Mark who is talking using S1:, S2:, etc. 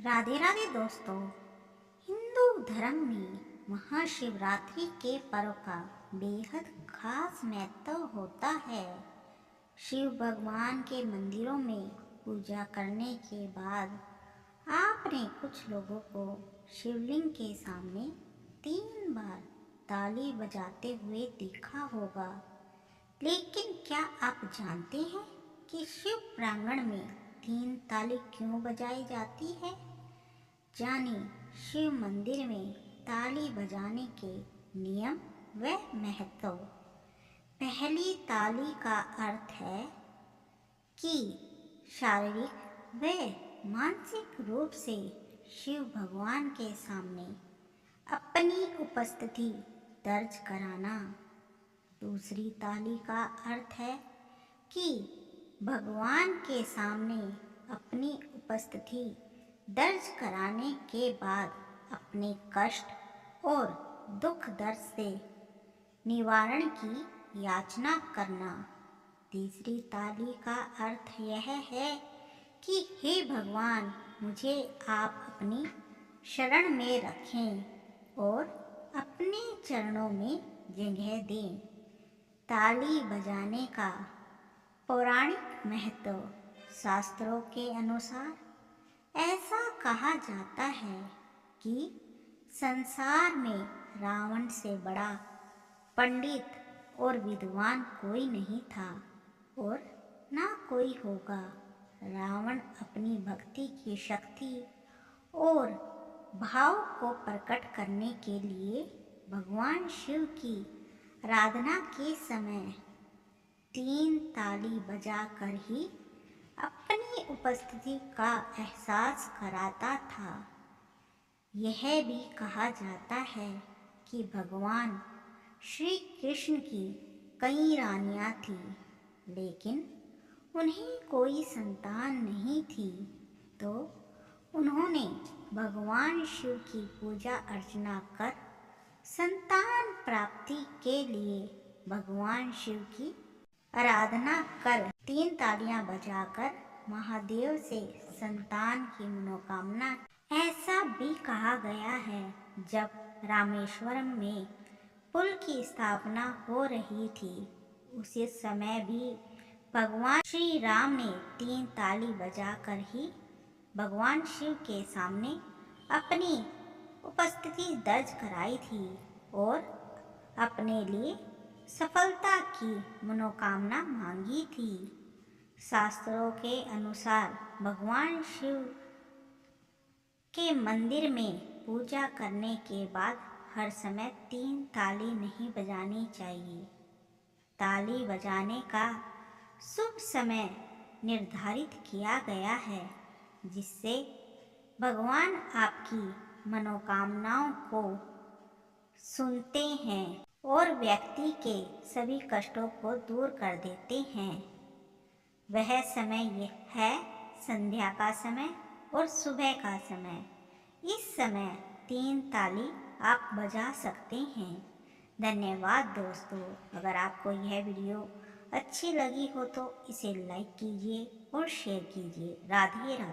S1: राधे राधे दोस्तों। हिंदू धर्म में महाशिवरात्रि के पर्व का बेहद खास महत्व होता है। शिव भगवान के मंदिरों में पूजा करने के बाद आपने कुछ लोगों को शिवलिंग के सामने 3 बार ताली बजाते हुए देखा होगा। लेकिन क्या आप जानते हैं कि शिव प्रांगण में 3 ताली क्यों बजाई जाती है? जानिए शिव मंदिर में ताली बजाने के नियम व महत्व। पहली ताली का अर्थ है कि शारीरिक व मानसिक रूप से शिव भगवान के सामने अपनी उपस्थिति दर्ज कराना। दूसरी ताली का अर्थ है कि भगवान के सामने अपनी उपस्थिति दर्ज कराने के बाद अपने कष्ट और दुख दर्द से निवारण की याचना करना। तीसरी ताली का अर्थ यह है कि हे भगवान, मुझे आप अपनी शरण में रखें और अपने चरणों में जगह दें। ताली बजाने का पौराणिक महत्व। शास्त्रों के अनुसार ऐसा कहा जाता है कि संसार में रावण से बड़ा पंडित और विद्वान कोई नहीं था और ना कोई होगा। रावण अपनी भक्ति की शक्ति और भाव को प्रकट करने के लिए भगवान शिव की आराधना के समय 3 ताली बजाकर ही अपनी उपस्थिति का एहसास कराता था। यह भी कहा जाता है कि भगवान श्री कृष्ण की कई रानियां थीं, लेकिन उन्हें कोई संतान नहीं थी, तो उन्होंने भगवान शिव की पूजा अर्चना कर संतान प्राप्ति के लिए भगवान शिव की आराधना कर 3 तालियां बजाकर महादेव से संतान की मनोकामना। ऐसा भी कहा गया है जब रामेश्वरम में पुल की स्थापना हो रही थी, उसी समय भी भगवान श्री राम ने 3 ताली बजाकर ही भगवान शिव के सामने अपनी उपस्थिति दर्ज कराई थी और अपने लिए सफलता की मनोकामना मांगी थी। शास्त्रों के अनुसार भगवान शिव के मंदिर में पूजा करने के बाद हर समय 3 ताली नहीं बजानी चाहिए। ताली बजाने का शुभ समय निर्धारित किया गया है, जिससे भगवान आपकी मनोकामनाओं को सुनते हैं और व्यक्ति के सभी कष्टों को दूर कर देते हैं। वह समय यह है संध्या का समय और सुबह का समय। इस समय 3 ताली आप बजा सकते हैं। धन्यवाद दोस्तों। अगर आपको यह वीडियो अच्छी लगी हो तो इसे लाइक कीजिए और शेयर कीजिए। राधे राधे।